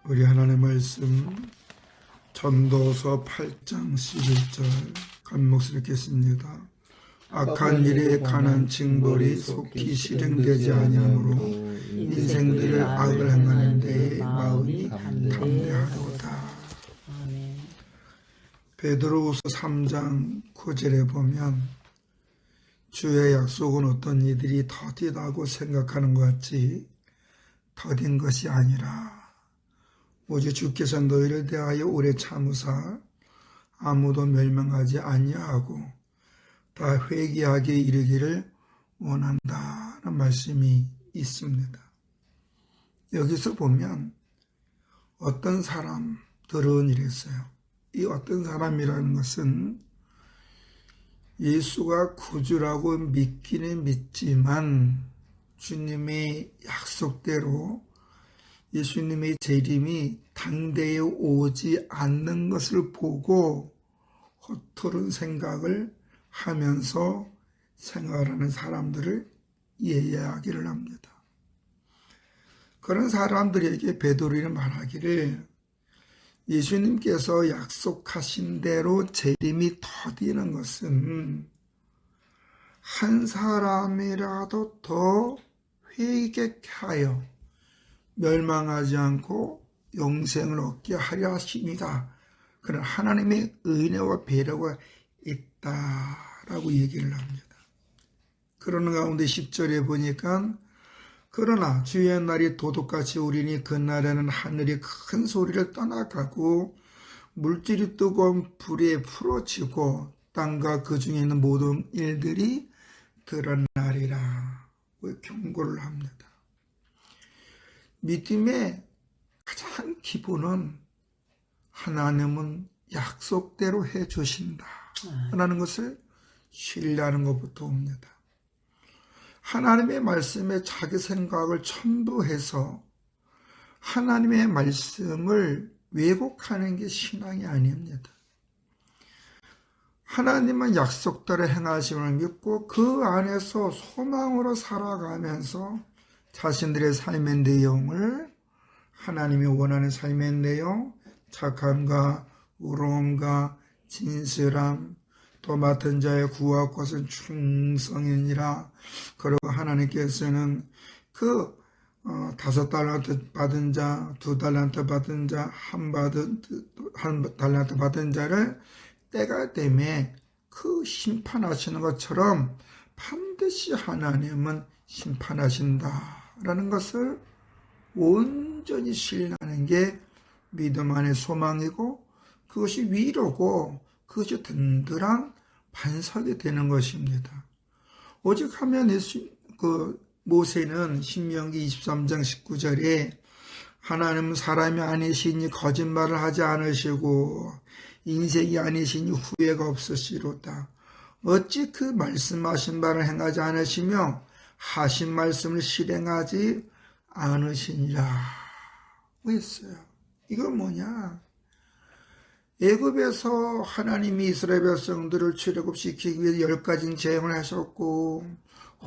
우리 하나님의 말씀 전도서 8장 11절 간 목소리 읽겠습니다. 악한 일에 관한 징벌이 속히 실행되지 아니하므로 인생들을 악을 행하는 데에 마음이 담대하도다. 베드로후서 3장 9절에 보면 주의 약속은 어떤 이들이 더디다고 생각하는 것 같이 더딘 것이 아니라 오직 주께서 너희를 대하여 오래 참으사 아무도 멸망하지 아니하고 다 회개하게 이르기를 원한다는 말씀이 있습니다. 여기서 보면 어떤 사람들은 이랬어요. 이 어떤 사람이라는 것은 예수가 구주라고 믿기는 믿지만 주님의 약속대로 예수님의 재림이 당대에 오지 않는 것을 보고 허투른 생각을 하면서 생활하는 사람들을 예의하기를 합니다. 그런 사람들에게 베드로는 말하기를 예수님께서 약속하신 대로 재림이 더디는 것은 한 사람이라도 더 회개하여 멸망하지 않고 영생을 얻게 하려 하십니다. 그런 하나님의 은혜와 배려가 있다라고 얘기를 합니다. 그러는 가운데 10절에 보니까 그러나 주의 날이 도둑같이 오리니 그날에는 하늘이 큰 소리를 떠나가고 물질이 뜨거운 불에 풀어지고 땅과 그 중에 있는 모든 일들이 드러나리라 경고를 합니다. 믿음의 가장 기본은 하나님은 약속대로 해주신다 라는 것을 신뢰하는 것부터 옵니다. 하나님의 말씀에 자기 생각을 첨부해서 하나님의 말씀을 왜곡하는 게 신앙이 아닙니다. 하나님은 약속대로 행하심을 믿고 그 안에서 소망으로 살아가면서 자신들의 삶의 내용을 하나님이 원하는 삶의 내용, 착함과 의로움과 진실함, 또 맡은 자의 구할 것은 충성이니라. 그리고 하나님께서는 그 5달란트 받은 자, 2달란트 받은 자, 한 달란트 받은 자를 때가 되면 그 심판하시는 것처럼 반드시 하나님은 심판하신다라는 것을 온전히 신뢰하는 게 믿음 안의 소망이고 그것이 위로고 그것이 든든한 반석이 되는 것입니다. 오직 하면 모세는 신명기 23장 19절에 하나님은 사람이 아니시니 거짓말을 하지 않으시고 인생이 아니시니 후회가 없으시로다. 어찌 그 말씀하신 바를 행하지 않으시며 하신 말씀을 실행하지 않으시니라 했어요. 이건 뭐냐? 애굽에서 하나님이 이스라엘 백성들을 출애굽시키기 위해 10가지 재앙을 하셨고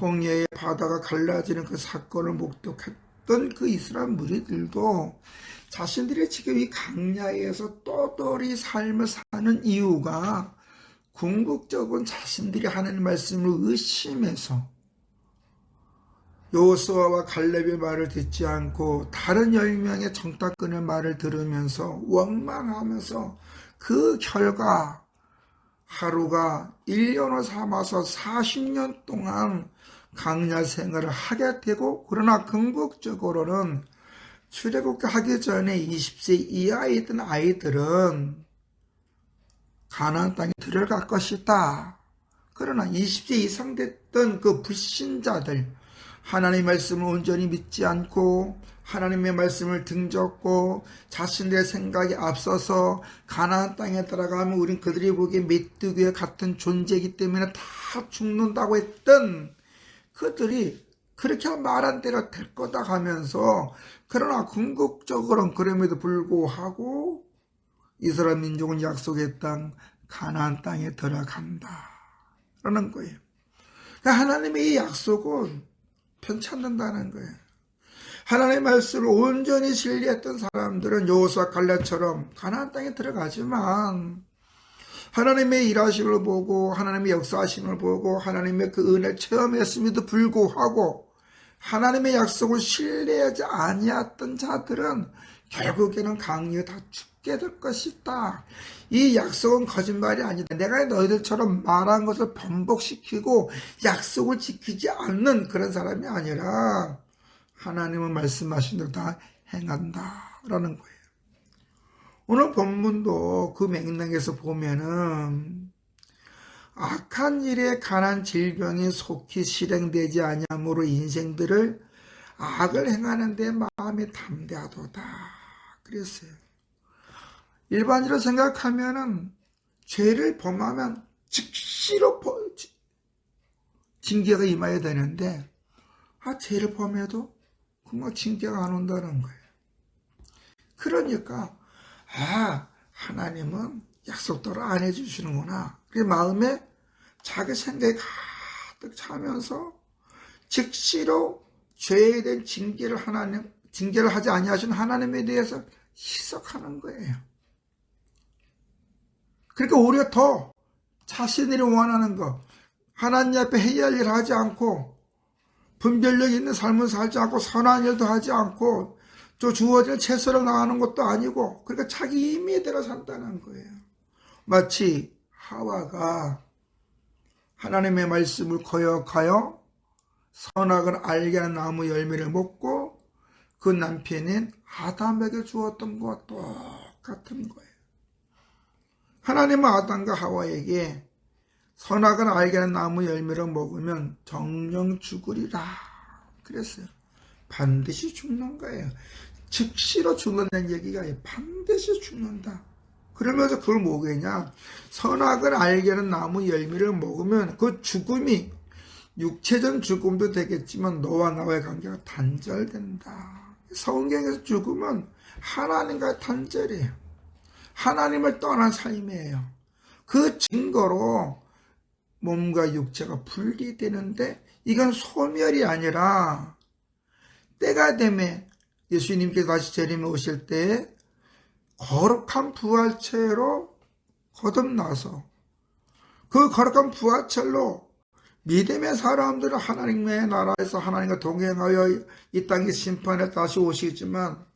홍해의 바다가 갈라지는 그 사건을 목격했던 그 이스라엘 무리들도 자신들이 지금 이 강야에서 떠돌이 삶을 사는 이유가 궁극적으로 자신들이 하나님 말씀을 의심해서 여호수아와 갈렙의 말을 듣지 않고 다른 10명의 정탐꾼의 말을 들으면서 원망하면서 그 결과 하루가 1년을 삼아서 40년 동안 강야 생활을 하게 되고 그러나 궁극적으로는 출애굽하기 전에 20세 이하이던 아이들은 가나안 땅에 들어갈 것이다. 그러나 20세 이상 됐던 그 불신자들 하나님의 말씀을 온전히 믿지 않고 하나님의 말씀을 등졌고 자신들의 생각에 앞서서 가나안 땅에 들어가면 우린 그들이 보기에 메뚜기와 같은 존재이기 때문에 다 죽는다고 했던 그들이 그렇게 말한 대로 될 거다 하면서 그러나 궁극적으로는 그럼에도 불구하고 이스라엘 민족은 약속의 땅 가나안 땅에 들어간다 라는 거예요. 그러니까 하나님의 이 약속은 편찮는다는 거예요. 하나님의 말씀을 온전히 신뢰했던 사람들은 여호수아 갈렙처럼 가나안 땅에 들어가지만 하나님의 일하심을 보고 하나님의 역사하심을 보고 하나님의 그 은혜를 체험했음에도 불구하고 하나님의 약속을 신뢰하지 아니했던 자들은 결국에는 강리에 다 죽게 될 것이다. 이 약속은 거짓말이 아니다. 내가 너희들처럼 말한 것을 번복시키고 약속을 지키지 않는 그런 사람이 아니라 하나님은 말씀하신 대로 다 행한다라는 거예요. 오늘 본문도 그 맥락에서 보면은 악한 일에 관한 질병이 속히 실행되지 아니함으로 인생들을 악을 행하는 데 마음이 담대하도다 그랬어요. 일반적으로 생각하면은 죄를 범하면 즉시로 징계가 임해야 되는데 죄를 범해도 그만 징계가 안 온다는 거예요. 그러니까 하나님은 약속대로 안 해주시는구나. 그 마음에 자기 생각이 가득 차면서 즉시로 죄에 대한 징계를 하지 아니하신 하나님에 대해서 희석하는 거예요. 그러니까 오히려 더 자신들이 원하는 거, 하나님 앞에 해야 할 일을 하지 않고 분별력 있는 삶을 살지 않고 선한 일도 하지 않고 또 주어진 채소를 나가는 것도 아니고 그러니까 자기 임의대로 산다는 거예요. 마치 하와가 하나님의 말씀을 거역하여 선악을 알게 하는 나무 열매를 먹고 그 남편인 아담에게 주었던 것과 똑같은 거예요. 하나님은 아담과 하와에게 선악을 알게 하는 나무 열매를 먹으면 정령 죽으리라 그랬어요. 반드시 죽는 거예요. 즉시로 죽는다는 얘기가 반드시 죽는다. 그러면서 그걸 뭐겠냐? 선악을 알게 하는 나무 열매를 먹으면 그 죽음이 육체적 죽음도 되겠지만 너와 나와의 관계가 단절된다. 성경에서 죽음은 하나님과의 단절이에요. 하나님을 떠난 삶이에요. 그 증거로 몸과 육체가 분리되는데 이건 소멸이 아니라 때가 되면 예수님께서 다시 재림에 오실 때 거룩한 부활체로 거듭나서 그 거룩한 부활체로 믿음의 사람들은 하나님의 나라에서 하나님과 동행하여 이 땅의 심판에 다시 오시겠지만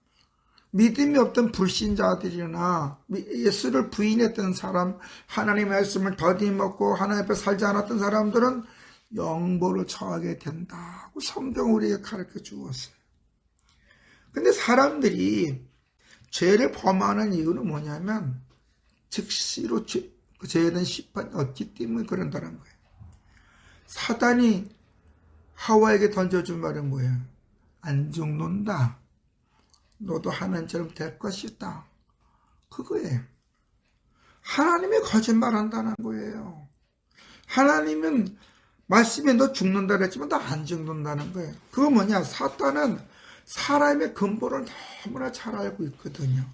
믿음이 없던 불신자들이나 예수를 부인했던 사람, 하나님의 말씀을 더디 먹고 하나님 앞에 살지 않았던 사람들은 영보를 처하게 된다고 성경 우리에게 가르쳐 주었어요. 근데 사람들이 죄를 범하는 이유는 뭐냐면 즉시로 죄에 대한 심판이 없기 때문에 그런다는 거예요. 사단이 하와에게 던져준 말은 뭐예요? 안 죽는다. 너도 하나님처럼 될 것이다. 그거예요. 하나님이 거짓말한다는 거예요. 하나님은 말씀에 너 죽는다 그랬지만 너 안 죽는다는 거예요. 그거 뭐냐? 사단은 사람의 근본을 너무나 잘 알고 있거든요.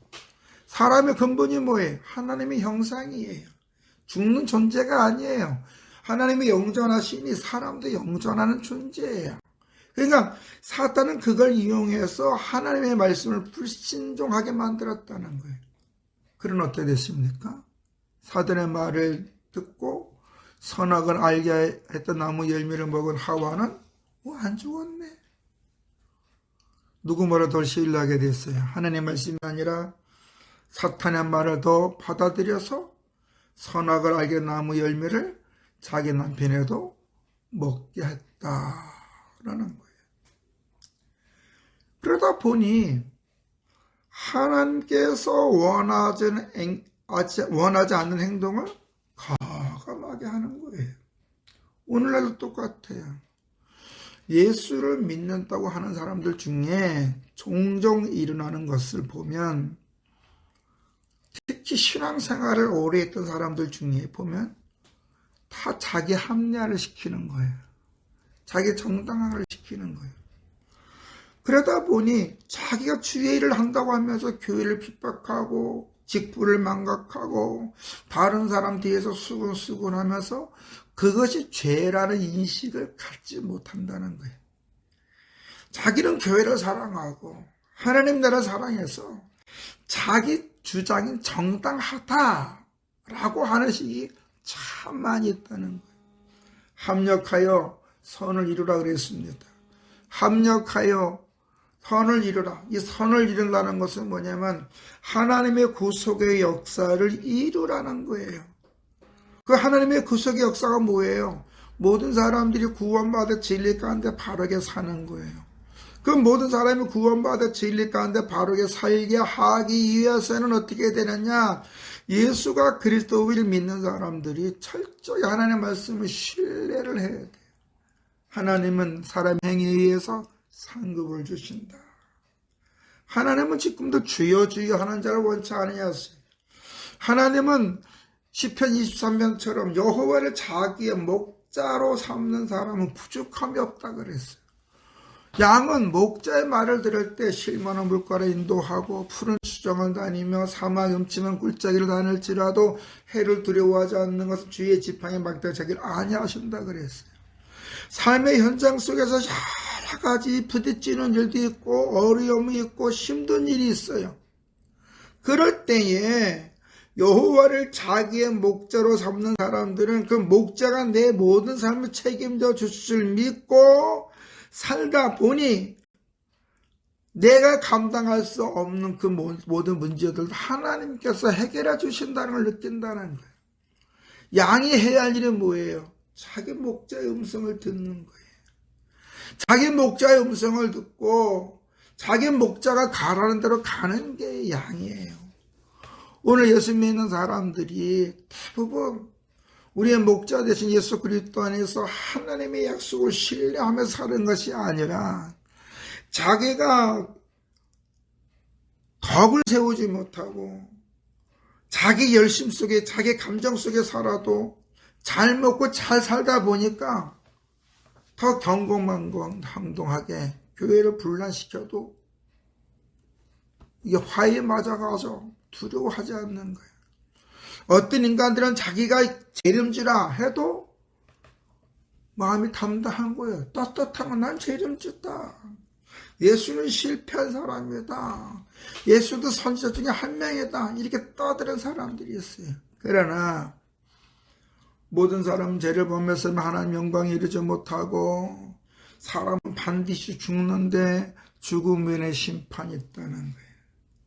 사람의 근본이 뭐예요? 하나님의 형상이에요. 죽는 존재가 아니에요. 하나님의 영존하시니 사람도 영존하는 존재예요. 그러니까 사탄은 그걸 이용해서 하나님의 말씀을 불신종하게 만들었다는 거예요. 그런 어떻게 됐습니까? 사탄의 말을 듣고 선악을 알게 했던 나무 열매를 먹은 하와는 안 죽었네. 누구 말을 더 신뢰하게 됐어요? 하나님의 말씀이 아니라 사탄의 말을 더 받아들여서 선악을 알게 나무 열매를 자기 남편에도 먹게 했다라는 거예요. 그러다 보니 하나님께서 원하지 않는 행동을 과감하게 하는 거예요. 오늘날도 똑같아요. 예수를 믿는다고 하는 사람들 중에 종종 일어나는 것을 보면 특히 신앙생활을 오래 했던 사람들 중에 보면 다 자기 합리화를 시키는 거예요. 자기 정당화를 시키는 거예요. 그러다 보니 자기가 주의 일을 한다고 하면서 교회를 핍박하고 직분을 망각하고 다른 사람 뒤에서 수근수근 하면서 그것이 죄라는 인식을 갖지 못한다는 거예요. 자기는 교회를 사랑하고 하나님 나라를 사랑해서 자기 주장이 정당하다라고 하는 식이 참 많이 있다는 거예요. 합력하여 선을 이루라 그랬습니다. 합력하여 선을 이루라. 이 선을 이룬다는 것은 뭐냐면 하나님의 구속의 역사를 이루라는 거예요. 그 하나님의 구속의 역사가 뭐예요? 모든 사람들이 구원받아 진리 가운데 바르게 사는 거예요. 그 모든 사람이 구원받아 진리 가운데 바르게 살게 하기 위해서는 어떻게 되느냐? 예수가 그리스도를 믿는 사람들이 철저히 하나님의 말씀을 신뢰를 해야 돼요. 하나님은 사람 행위에 의해서 상급을 주신다. 하나님은 지금도 주여 주여 하는 자를 원치 아니하세요. 하나님은 시편 23편처럼 여호와를 자기의 목자로 삼는 사람은 부족함이 없다 그랬어요. 양은 목자의 말을 들을 때 실만한 물가를 인도하고 푸른 수정을 다니며 사막 음침한 굴짜기를 다닐지라도 해를 두려워하지 않는 것은 주의 지팡이 막대 자기를 아니하신다 그랬어요. 삶의 현장 속에서 여러 가지 부딪히는 일도 있고 어려움이 있고 힘든 일이 있어요. 그럴 때에 여호와를 자기의 목자로 삼는 사람들은 그 목자가 내 모든 삶을 책임져 주실 줄 믿고 살다 보니 내가 감당할 수 없는 그 모든 문제들도 하나님께서 해결해 주신다는 걸 느낀다는 거예요. 양이 해야 할 일은 뭐예요? 자기 목자의 음성을 듣는 거예요. 자기 목자의 음성을 듣고 자기 목자가 가라는 대로 가는 게 양이에요. 오늘 예수 믿는 사람들이 대부분 우리의 목자 되신 예수 그리스도 안에서 하나님의 약속을 신뢰하며 사는 것이 아니라 자기가 덕을 세우지 못하고 자기 열심 속에 자기 감정 속에 살아도 잘 먹고 잘 살다 보니까 더 경공망공하게 교회를 분란시켜도 이게 화에 맞아가서 두려워하지 않는 거예요. 어떤 인간들은 자기가 재림지라 해도 마음이 담담한 거예요. 떳떳한 건 난 재림지다. 예수는 실패한 사람이다. 예수도 선지자 중에 한 명이다. 이렇게 떠드는 사람들이 있어요. 그러나 모든 사람은 죄를 범해서 하나님 영광에 이르지 못하고 사람은 반드시 죽는데 죽음 외에 심판이 있다는 거예요.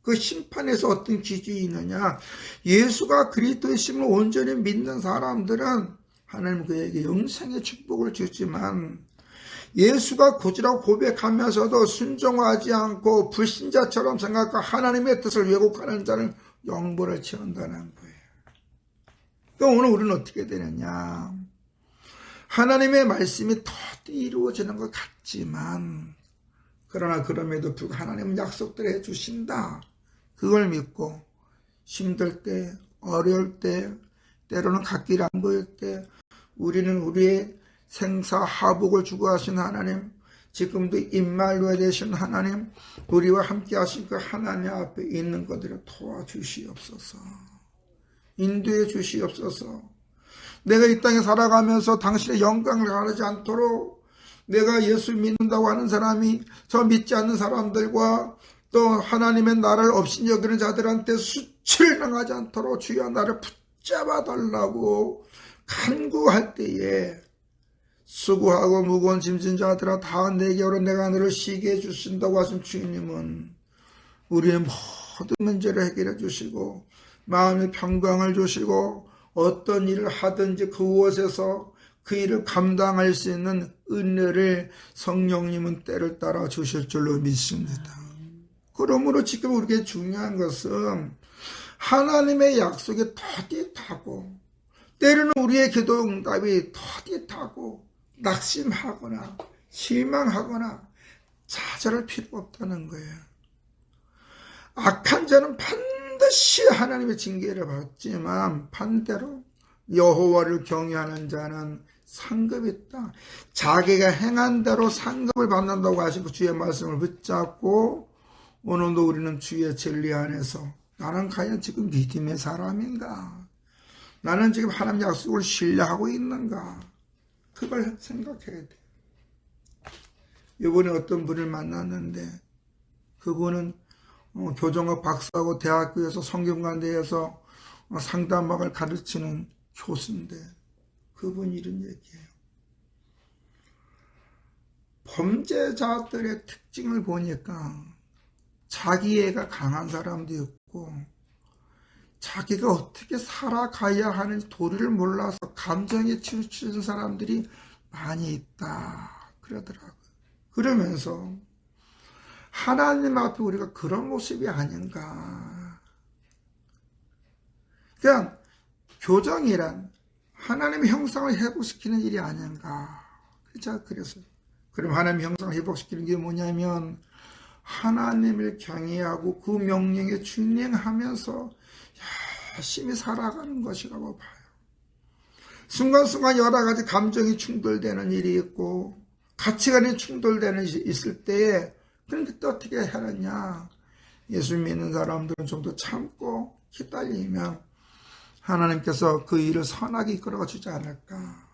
그 심판에서 어떤 기준이 있느냐? 예수가 그리스도이심을 온전히 믿는 사람들은 하나님 그에게 영생의 축복을 주지만 예수가 고지라고 고백하면서도 순종하지 않고 불신자처럼 생각하고 하나님의 뜻을 왜곡하는 자는 영벌을 치른다는 거예요. 그러니까 오늘 우리는 어떻게 되느냐? 하나님의 말씀이 더 이루어지는 것 같지만 그러나 그럼에도 불구하고 하나님은 약속들을 해주신다. 그걸 믿고 힘들 때, 어려울 때, 때로는 갓길 안 보일 때 우리는 우리의 생사하복을 주고 하신 하나님, 지금도 임마누엘 되신 하나님, 우리와 함께 하신 그 하나님 앞에 있는 것들을 도와주시옵소서. 인도해 주시옵소서. 내가 이 땅에 살아가면서 당신의 영광을 가르지 않도록 내가 예수 믿는다고 하는 사람이 저 믿지 않는 사람들과 또 하나님의 나라를 업신여기는 자들한테 수치를 당하지 않도록 주여 나를 붙잡아 달라고 간구할 때에 수고하고 무거운 짐진 자들아 다 내게로 내가 너를 쉬게 해주신다고 하신 주님은 우리의 모든 문제를 해결해 주시고 마음의 평강을 주시고 어떤 일을 하든지 그곳에서 그 일을 감당할 수 있는 은혜를 성령님은 때를 따라 주실 줄로 믿습니다. 그러므로 지금 우리에게 중요한 것은 하나님의 약속이 더디하고 때로는 우리의 기도 응답이 더디하고 낙심하거나 실망하거나 좌절할 필요가 없다는 거예요. 악한 자는 반드시 하나님의 징계를 받지만 반대로 여호와를 경외하는 자는 상급이 있다. 자기가 행한 대로 상급을 받는다고 하시고 주의 말씀을 붙잡고 오늘도 우리는 주의 진리 안에서 나는 과연 지금 믿음의 사람인가? 나는 지금 하나님 약속을 신뢰하고 있는가? 그걸 생각해야 돼. 이번에 어떤 분을 만났는데 그분은 교정학 박사고 대학교에서 성경관대에서 상담학을 가르치는 교수인데 그분이 이런 얘기예요. 범죄자들의 특징을 보니까 자기애가 강한 사람도 있고 자기가 어떻게 살아가야 하는지 도리를 몰라서 감정에 치우치는 사람들이 많이 있다 그러더라고요. 그러면서 하나님 앞에 우리가 그런 모습이 아닌가. 그냥 교정이란 하나님의 형상을 회복시키는 일이 아닌가. 제가 그랬어요. 그럼 하나님의 형상을 회복시키는 게 뭐냐면 하나님을 경외하고 그 명령에 준행하면서 열심히 살아가는 것이라고 봐요. 순간순간 여러 가지 감정이 충돌되는 일이 있고 가치관이 충돌되는 일이 있을 때에 그런데 또 어떻게 하느냐. 예수 믿는 사람들은 좀 더 참고 기다리면 하나님께서 그 일을 선하게 이끌어 주지 않을까.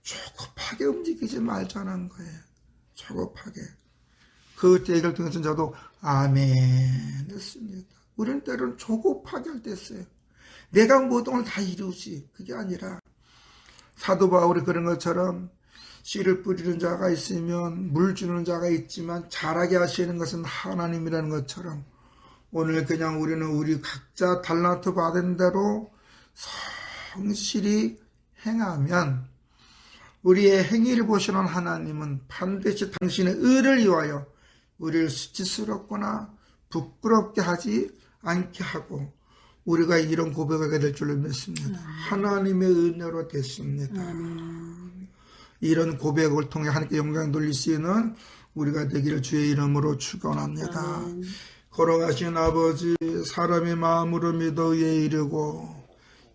조급하게 움직이지 말자는 거예요. 조급하게. 그 얘기를 통해서 저도 아멘 했습니다. 우리는 때로는 조급하게 할 때 있어요. 내가 모든 걸 다 이루지. 그게 아니라 사도 바울이 그런 것처럼 씨를 뿌리는 자가 있으면 물 주는 자가 있지만 자라게 하시는 것은 하나님이라는 것처럼 오늘 그냥 우리는 우리 각자 달란트 받은 대로 성실히 행하면 우리의 행위를 보시는 하나님은 반드시 당신의 의를 위하여 우리를 수치스럽거나 부끄럽게 하지 않게 하고 우리가 이런 고백하게 될 줄로 믿습니다. 하나님의 은혜로 됐습니다. 이런 고백을 통해 하나님께 영광 돌릴 수 있는 우리가 되기를 주의 이름으로 축원합니다. 걸어가신 아버지, 사람의 마음으로 믿어 의에 이르고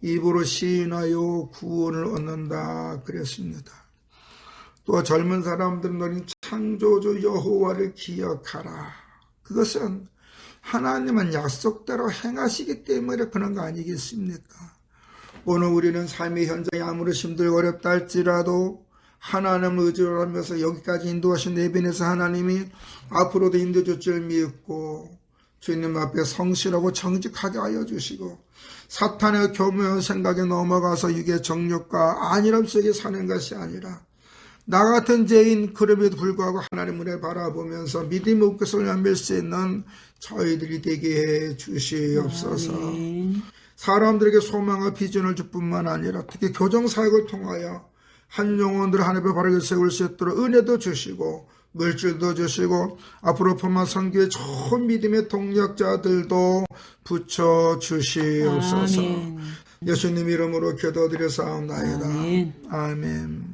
입으로 시인하여 구원을 얻는다 그랬습니다. 또 젊은 사람들은 너희 창조주 여호와를 기억하라. 그것은 하나님은 약속대로 행하시기 때문에 그런 거 아니겠습니까? 오늘 우리는 삶의 현장이 아무리 힘들고 어렵다 할지라도 하나님을 의지로 하면서 여기까지 인도하신 내빈에서 하나님이 앞으로도 인도해 줄 줄 믿고 주님 앞에 성실하고 정직하게 하여 주시고 사탄의 교묘한 생각에 넘어가서 육의 정욕과 안일함 속에 사는 것이 아니라 나 같은 죄인 그럼에도 불구하고 하나님 은혜 바라보면서 믿음의 끝을 넘길 수 있는 저희들이 되게 해 주시옵소서. 사람들에게 소망과 비전을 줄 뿐만 아니라 특히 교정사역을 통하여 한 영혼들을 하나님의 바르게 세울 수 있도록 은혜도 주시고 물질도 주시고 앞으로 품만 선교의 좋은 믿음의 동력자들도 붙여주시옵소서. 예수님 이름으로 기도드려 사옵나이다. 아멘.